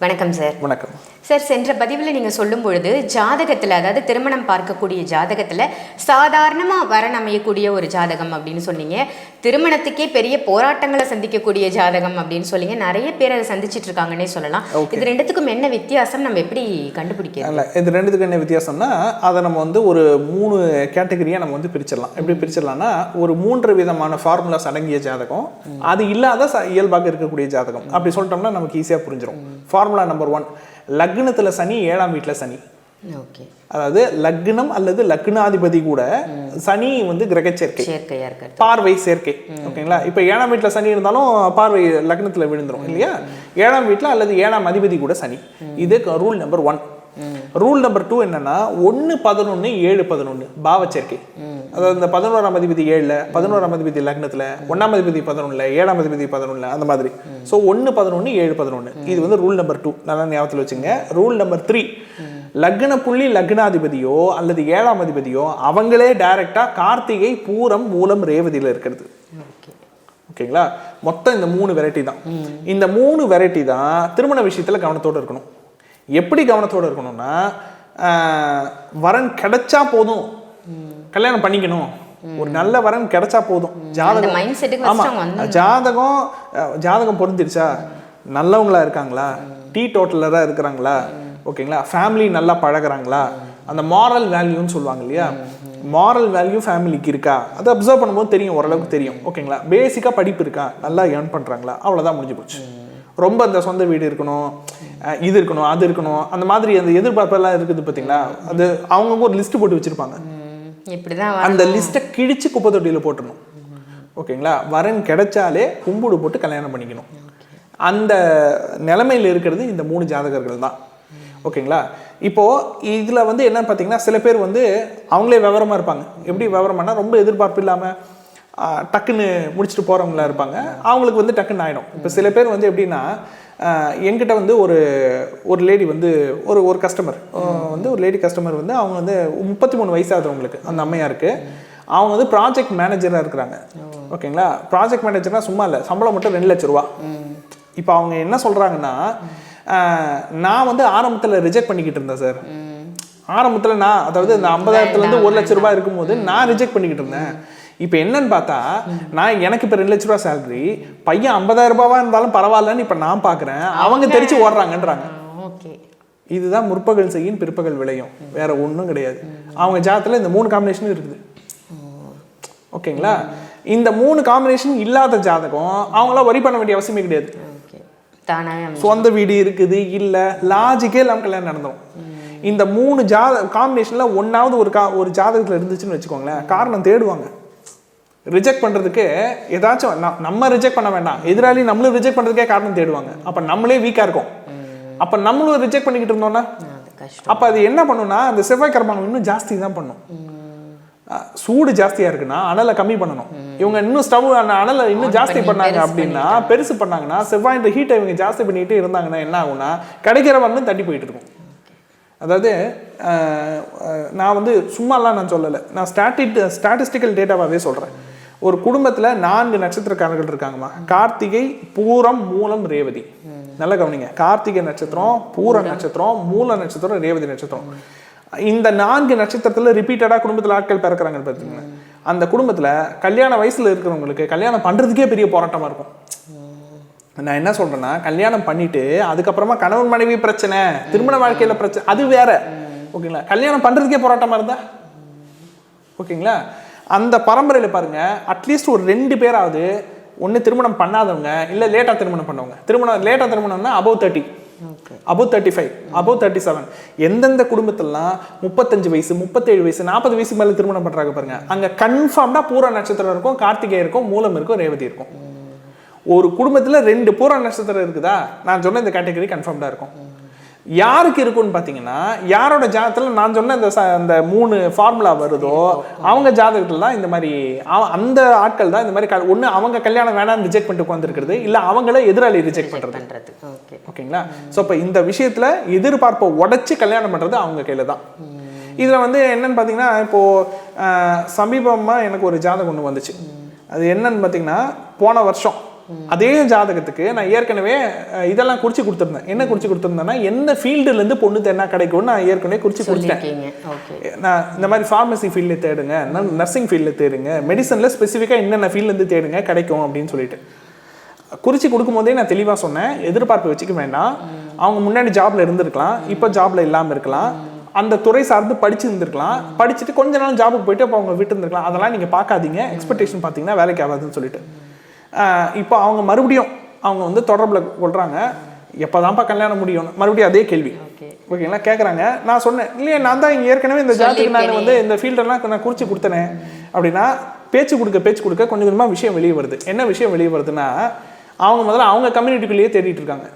வணக்கம் சார். வணக்கம் சார். சென்ற பதிவில் நீங்கள் சொல்லும் பொழுது ஜாதகத்தில், அதாவது திருமணம் பார்க்கக்கூடிய ஜாதகத்தில் சாதாரணமாக வரன் அமையக்கூடிய ஒரு ஜாதகம் அப்படின்னு சொன்னீங்க. திருமணத்துக்கே பெரிய போராட்டங்களை சந்திக்கக்கூடிய ஜாதகம் அப்படின்னு சொல்லிங்க. நிறைய பேர் அதை சந்திச்சுட்டு இருக்காங்கன்னே சொல்லலாம். இது ரெண்டுத்துக்கும் என்ன வித்தியாசம், நம்ம எப்படி கண்டுபிடிக்கலாம்? இல்லை, இது ரெண்டுத்துக்கும் என்ன வித்தியாசம்னா, அதை நம்ம வந்து ஒரு 3 கேட்டகரியாக நம்ம வந்து பிரிச்சிடலாம். எப்படி பிரிச்சிடலாம்னா, ஒரு 3 விதமான ஃபார்முலாஸ் அடங்கிய ஜாதகம், அது இல்லாத இயல்பாக இருக்கக்கூடிய ஜாதகம். அப்படி சொல்லிட்டோம்னா நமக்கு ஈஸியாக புரிஞ்சிடும். ஃபார்முலா நம்பர் 1, லக்னத்துல சனி, 7ஆம் வீட்டில் சனி. ஓகே. அதாவது லக்னம் அல்லது லக்னாதிபதி கூட சனி வந்து கிரக சேர்க்கையா இருக்கு, பார்வை சேர்க்கை. ஓகேங்களா? இப்போ 7ஆம் வீட்டில் சனி இருந்தாலும் பார்வை லக்னத்தில் விழுந்துரும் இல்லையா? 7ஆம் வீட்டில் அல்லது 7ஆம் அதிபதி கூட சனி. இது ரூல் நம்பர் 1. ரூல் நம்பர் 2 என்னன்னா 1, 11, 7, 11 பாவ சேர்க்கை. அதாவது இந்த 11ஆம் அதிபதி 7ல, 11ஆம் அதிபதி லக்னத்துல, 1ஆம் அதிபதி 11ல, 7ஆம் அதிபதி 11ல, அந்த மாதிரி. ஸோ 1, 11, 7, 11 இது வந்து ரூல் நம்பர் 2. நல்லா ஞாபகத்தில் வச்சுங்க. ரூல் நம்பர் 3, லக்ன புள்ளி லக்னாதிபதியோ அல்லது 7ஆம் அதிபதியோ அவங்களே டைரக்டா கார்த்திகை, பூரம், மூலம், ரேவதியில இருக்கிறது. ஓகேங்களா? மொத்தம் இந்த 3 வெரைட்டி தான். இந்த 3 வெரைட்டி தான் திருமண விஷயத்துல கவனத்தோடு இருக்கணும். எப்படி கவனத்தோடு இருக்கணும்னா, வரன் கிடைச்சா போதும், கல்யாணம் பண்ணிக்கணும், ஒரு நல்ல வரன் கிடைச்சா போதும். ஜாதகம் பொருந்திருச்சா, நல்லவங்களா இருக்காங்களா, டீ டோட்டலரா இருக்கிறாங்களா, ஓகேங்களா, ஃபேமிலி நல்லா பழகுறாங்களா, அந்த மாரல் வேல்யூன்னு சொல்லுவாங்க இல்லையா, மாரல் வேல்யூ ஃபேமிலிக்கு இருக்கா, அதை அப்சர்வ் பண்ணும்போது தெரியும், ஓரளவுக்கு தெரியும். ஓகேங்களா? பேசிக்காக படிப்பு இருக்கா, நல்லா ஏர்ன் பண்ணுறாங்களா, அவ்வளோதான், முடிஞ்சு போச்சு. ரொம்ப அந்த சொந்த வீடு இருக்கணும், இது இருக்கணும், அது இருக்கணும், அந்த மாதிரி அந்த எதிர்பார்ப்பெல்லாம் இருக்குது பார்த்தீங்களா, அது அவங்கவுங்க ஒரு லிஸ்ட் போட்டு வச்சுருப்பாங்க. அந்த லிஸ்ட்டை கிழிச்சு குப்பை தொட்டியில் போட்டுடணும். ஓகேங்களா? வரன் கிடைச்சாலே கும்பிடு போட்டு கல்யாணம் பண்ணிக்கணும். அந்த நிலைமையில் இருக்கிறது இந்த 3 ஜாதகர்கள் தான். ஓகேங்களா? இப்போது இதில் வந்து என்னன்னு பார்த்தீங்கன்னா, சில பேர் வந்து அவங்களே விவரமாக இருப்பாங்க. எப்படி விவரமானா, ரொம்ப எதிர்பார்ப்பு இல்லாமல் டக்குன்னு முடிச்சுட்டு போகிறவங்களா இருப்பாங்க. அவங்களுக்கு வந்து டக்குன்னு ஆகிடும். இப்போ சில பேர் வந்து எப்படின்னா, என்கிட்ட வந்து ஒரு லேடி வந்து ஒரு கஸ்டமர் வந்து, ஒரு லேடி கஸ்டமர் வந்து, அவங்க வந்து 33 வயசாகிறவங்களுக்கு, அந்த அம்மையாருக்கு, அவங்க வந்து ப்ராஜெக்ட் மேனேஜராக இருக்கிறாங்க. ஓகேங்களா? ப்ராஜெக்ட் மேனேஜர்னால் சும்மா இல்லை, சம்பளம் மட்டும் 2 லட்ச ரூபா. இப்போ அவங்க என்ன சொல்கிறாங்கன்னா, நான் வந்து ஆரம்பத்தில் ரிஜெக்ட் பண்ணிக்கிட்டு இருந்தேன் சார். ஆரம்பத்தில் நான், அதாவது இந்த 50,000 1 லட்ச ரூபாய் இருக்கும்போது நான் ரிஜெக்ட் பண்ணிக்கிட்டு இருந்தேன். இப்போ என்னன்னு பார்த்தா, எனக்கு இப்போ 2 லட்ச ரூபா சேலரி, பையன் 50,000 ரூபாவா இருந்தாலும் பரவாயில்லன்னு இப்போ நான் பார்க்குறேன், அவங்க தெரிச்சு ஓடுறாங்கன்றாங்க. இதுதான் முற்பகல் செய்யும் பிற்பகல் விளையும், வேற ஒன்றும் கிடையாது. அவங்க ஜாதகத்தில் இந்த 3 காம்பினேஷனும் இருக்குது. ஓகேங்களா? இந்த 3 காம்பினேஷன் இல்லாத ஜாதகம் அவங்களாம் வரி பண்ண வேண்டிய அவசியமே கிடையாது. சொந்த வீடு இருக்குது, இல்லை, லாஜிக்கே இல்லாமல் கல்யாணம் நடந்தோம். இந்த 3 காம்பினேஷன்ல ஒன்னாவது ஒரு ஜாதகத்தில் இருந்துச்சுன்னு வச்சுக்கோங்களேன், காரணம் தேடுவாங்க. ரிஜெக்ட் பண்ணுறதுக்கு ஏதாச்சும் நம்ம ரிஜெக்ட் பண்ண வேண்டாம், எதிராளி நம்மளும் ரிஜெக்ட் பண்ணுறதுக்கே காரணம் தேடுவாங்க. அப்போ நம்மளே வீக்காக இருக்கோம், அப்போ நம்மளும் ரிஜெக்ட் பண்ணிக்கிட்டு இருந்தோம்னா, அப்போ அது என்ன பண்ணுன்னா, அந்த செவ்வாய் கர்மாங்கம் இன்னும் ஜாஸ்தி தான் பண்ணும். சூடு ஜாஸ்தியாக இருக்குன்னா அனலை கம்மி பண்ணணும். இவங்க இன்னும் ஸ்டவ் அனலை இன்னும் ஜாஸ்தி பண்ணாங்க அப்படின்னா, பெருசு பண்ணாங்கன்னா, செவ்வாயின் ஹீட்டை இவங்க ஜாஸ்தி பண்ணிக்கிட்டே இருந்தாங்கன்னா என்ன ஆகும்னா, கிடைக்கிறவன்னு தட்டி போயிட்டு இருக்கும். அதாவது நான் வந்து சும்மாலாம் நான் சொல்லலை, நான் ஸ்டாட்டிஸ்டிக்கல் டேட்டாவாகவே சொல்கிறேன். ஒரு குடும்பத்தில் 4 நட்சத்திரக்காரர்கள் இருக்காங்கம்மா. கார்த்திகை, பூரம், மூலம், ரேவதி. நல்லா கவனிங்க. கார்த்திகை நட்சத்திரம், பூர நட்சத்திரம், மூல நட்சத்திரம், ரேவதி நட்சத்திரம். இந்த 4 நட்சத்திரத்தில் ரிப்பீட்டடாக குடும்பத்தில் ஆட்கள் பிறக்கிறாங்க பார்த்தீங்கன்னா, அந்த குடும்பத்தில் கல்யாண வயசில் இருக்கிறவங்களுக்கு கல்யாணம் பண்ணுறதுக்கே பெரிய போராட்டமாக இருக்கும். நான் என்ன சொல்றேன்னா, கல்யாணம் பண்ணிட்டு அதுக்கப்புறமா கணவன் மனைவி பிரச்சனை, திருமண வாழ்க்கையில பிரச்சனை, அது வேற. ஓகேங்களா? கல்யாணம் பண்றதுக்கே போராட்டமா இருந்தா, ஓகேங்களா, அந்த பரம்பரையில பாருங்க, அட்லீஸ்ட் ஒரு 2 பேராவது ஒன்று திருமணம் பண்ணாதவங்க, இல்லை லேட்டாக திருமணம் பண்ணவங்க. லேட்டாக திருமணம்னா above 30, above 35, above 37. எந்தெந்த குடும்பத்திலாம் 35 வயசு, 37 வயசு, 40 வயசு மேலே திருமணம் பண்றாங்க பாருங்க, அங்க கன்ஃபார்ம்டா பூர நட்சத்திரம் இருக்கும், கார்த்திகை இருக்கும், மூலம் இருக்கும், ரேவதி இருக்கும். ஒரு குடும்பத்தில் 2 பூர நட்சத்திரம் இருக்குதா, நான் சொன்ன இந்த கேட்டகரி கன்ஃபார்ம்டா இருக்கும். யாருக்கு இருக்குன்னு பார்த்தீங்கன்னா, யாரோட ஜாதகத்தில் நான் சொன்ன இந்த 3 ஃபார்முலா வருதோ அவங்க ஜாதகத்தில் தான் இந்த மாதிரி, அந்த ஆட்கள் தான் இந்த மாதிரி ஒன்று அவங்க கல்யாணம் வேணாம்னு ரிஜெக்ட் பண்ணிட்டு உட்காந்துருக்கிறது, இல்லை அவங்கள எதிராளி ரிஜெக்ட் பண்ணுறது. ஓகேங்களா? ஸோ இப்போ இந்த விஷயத்தில் எதிர்பார்ப்பை உடச்சி கல்யாணம் பண்ணுறது அவங்க கையில் தான். இதில் வந்து என்னன்னு பார்த்தீங்கன்னா, இப்போது சமீபமாக எனக்கு ஒரு ஜாதகம் ஒன்று வந்துச்சு. அது என்னன்னு பார்த்தீங்கன்னா, போன வருஷம் அதே ஜாதகத்துக்கு நான் ஏற்கனவே இதெல்லாம் குறிச்சு கொடுத்துருந்தேன். என்ன குறிச்சு கொடுத்துருந்தேன்னா, என்ன ஃபீல்டுலேருந்து பொண்ணு தேடினா கிடைக்கும்னு நான் ஏற்கனவே குறிச்சு கொடுத்தேன். நான் இந்த மாதிரி ஃபார்மசி ஃபீல்டில் தேடுங்க, நர்சிங் ஃபீல்டில் தேடுங்க, மெடிசனில் ஸ்பெசிஃபிக்காக என்னென்ன ஃபீல்ட்லேருந்து தேடுங்க கிடைக்கும் அப்படின்னு சொல்லிட்டு குறிச்சு கொடுக்கும்போதே நான் தெளிவாக சொன்னேன். எதிர்பார்ப்பு வச்சுக்க வேண்டாம். அவங்க முன்னாடி ஜாப்ல இருந்திருக்கலாம், இப்போ ஜாப்ல இல்லாமல் இருக்கலாம், அந்த துறை சார்ந்து படிச்சு இருந்திருக்கலாம், படிச்சுட்டு கொஞ்ச நாள் ஜாபுக்கு போயிட்டு அப்போ அவங்க விட்டு இருந்திருக்கலாம். அதெல்லாம் நீங்கள் பார்க்காதீங்க. எக்ஸ்பெக்டேஷன் பார்த்தீங்கன்னா வேலைக்கு ஆகாதுன்னு சொல்லிட்டு இப்போ அவங்க மறுபடியும் அவங்க வந்து தொடர்பில் கொள்றாங்க. எப்போதான்ப்பா கல்யாணம் முடியும், மறுபடியும் அதே கேள்வி ஓகேங்களா கேட்குறாங்க. நான் சொன்னேன் இல்லையா, நான் தான் ஏற்கனவே இந்த ஜாதகத்துக்கு நான் வந்து இந்த ஃபீல்டெல்லாம் நான் குறிச்சு கொடுத்தேனே அப்படின்னா, பேச்சு கொடுக்க கொஞ்சம் கொஞ்சமாக விஷயம் வெளியே வருது. என்ன விஷயம் வெளியே வருதுன்னா, அவங்க முதல்ல அவங்க கம்யூனிட்டிக்குள்ளேயே தேடிட்டு இருக்காங்க.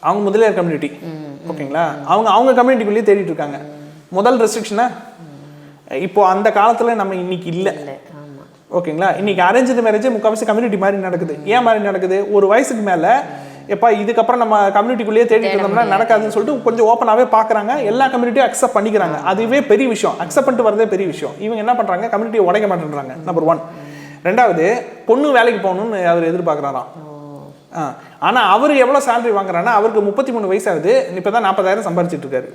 அவங்க முதலியார் கம்யூனிட்டி ஓகேங்களா, அவங்க கம்யூனிட்டிக்குள்ளேயே தேடிட்டு இருக்காங்க. முதல் ரெஸ்ட்ரிக்ஷனா இப்போ அந்த காலத்தில் நம்ம இன்னைக்கு இல்லை ஓகேங்களா. இன்னைக்கு அரேஞ்சு மேரேஜ் முக்கால்வாசி கம்யூனிட்டி மாதிரி நடக்குது. ஏன் மாதிரி நடக்குது, ஒரு வயசுக்கு மேலே எப்பா இதுக்கப்புறம் நம்ம கம்யூனிட்டிக்குள்ளேயே தேடிட்டு இருந்தோம்னா நடக்காதுன்னு சொல்லிட்டு கொஞ்சம் ஓப்பனாகவே பார்க்குறாங்க. எல்லா கம்யூனிட்டியும் அக்செப்ட் பண்ணிக்கிறாங்க. அதுவே பெரிய விஷயம். அக்செப்ட் பண்ணிட்டு வரதே பெரிய விஷயம். இவங்க என்ன பண்ணுறாங்க, கம்யூனிட்டியை உடைக்க மாட்டேன்றாங்க. நம்பர் 1. ரெண்டாவது, பொண்ணு வேலைக்கு போகணும்னு அவர் எதிர்பார்க்குறாராம். ஆனால் அவர் எவ்வளோ சேலரி வாங்குறாருன்னா, அவருக்கு 33 வயசு ஆகுது, இப்போ தான் 40,000 சம்பாரிச்சிட்டு இருக்காரு.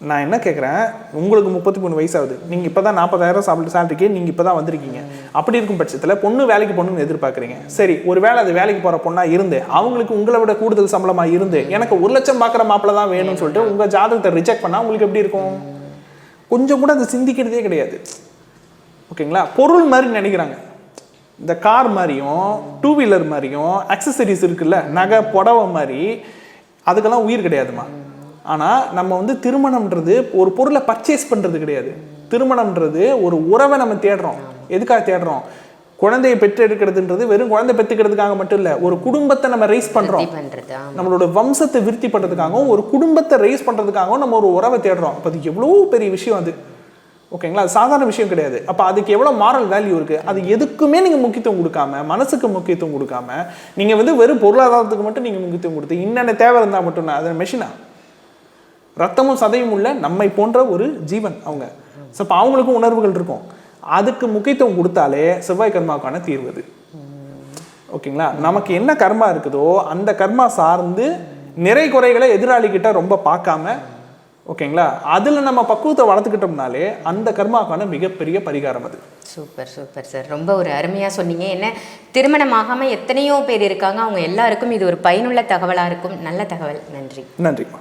நான் என்ன கேட்குறேன், உங்களுக்கு 33 வயசு ஆகுது, நீங்கள் இப்போ தான் 40,000 சேலரிக்கு நீங்கள் இப்போ தான் வந்திருக்கீங்க. அப்படி இருக்கும் பட்சத்தில் பொண்ணு வேலைக்கு போகணுன்னு எதிர்பார்க்குறீங்க. சரி, ஒரு வேளை அது வேலைக்கு போகிற பொண்ணாக இருந்து அவங்களுக்கு உங்களை விட கூடுதல் சம்பளமாக இருந்து எனக்கு 1 லட்சம் பார்க்குற மாப்பிள்ள தான் வேணும்னு சொல்லிட்டு உங்கள் ஜாதகத்தை ரிஜெக்ட் பண்ணால் உங்களுக்கு எப்படி இருக்கும்? கொஞ்சம் கூட அது சிந்திக்கிறதே கிடையாது ஓகேங்களா. பொருள் மாதிரி நினைக்கிறாங்க. இந்த கார் மாதிரியும் 2 வீலர் மாதிரியும் அக்சசரிஸ் இருக்குல்ல, நகை புடவை மாதிரி, அதுக்கெல்லாம் உயிர் கிடையாதுமா. ஆனால் நம்ம வந்து திருமணம்ன்றது ஒரு பொருளை பர்ச்சேஸ் பண்ணுறது கிடையாது. திருமணம்ன்றது ஒரு உறவை நம்ம தேடுறோம். எதுக்காக தேடுறோம்? குழந்தையை பெற்றெடுக்கிறதுன்றது வெறும் குழந்தை பெற்றுக்கிறதுக்காக மட்டும் இல்லை, ஒரு குடும்பத்தை நம்ம ரைஸ் பண்ணுறோம். நம்மளோட வம்சத்தை விருத்தி பண்ணுறதுக்காகவும் ஒரு குடும்பத்தை ரைஸ் பண்ணுறதுக்காகவும் நம்ம ஒரு உறவை தேடுறோம். அப்போ அது எவ்வளோ பெரிய விஷயம் அது ஓகேங்களா. அது சாதாரண விஷயம் கிடையாது. அப்போ அதுக்கு எவ்வளோ மாரல் வேல்யூ இருக்குது. அது எதுக்குமே நீங்கள் முக்கியத்துவம் கொடுக்காம, மனசுக்கு முக்கியத்துவம் கொடுக்காம, நீங்கள் வந்து வெறும் பொருளாதாரத்துக்கு மட்டும் நீங்கள் முக்கியத்துவம் கொடுத்து இன்னென்ன தேவை இருந்தால் மட்டும் அது மெஷினா, ரத்தமும் சதையும் உள்ள நம்மை போன்ற ஒரு ஜீவன் அவங்க. ஸோ இப்போ அவங்களுக்கும் உணர்வுகள் இருக்கும். அதுக்கு முக்கியத்துவம் கொடுத்தாலே செவ்வாய் கர்மாவுக்கான தீர்வு அது ஓகேங்களா. நமக்கு என்ன கர்மா இருக்குதோ அந்த கர்மா சார்ந்து நிறை குறைகளை எதிராளிகிட்ட ரொம்ப பார்க்காம ஓகேங்களா, அதில் நம்ம பக்குவத்தை வளர்த்துக்கிட்டோம்னாலே அந்த கர்மாக்கான மிகப்பெரிய பரிகாரம் அது. சூப்பர் சூப்பர் சார், ரொம்ப ஒரு அருமையாக சொன்னீங்க. என்ன திருமணமாகாமல் எத்தனையோ பேர் இருக்காங்க, அவங்க எல்லாருக்கும் இது ஒரு பயனுள்ள தகவலாக இருக்கும். நல்ல தகவல். நன்றி. நன்றிம்மா.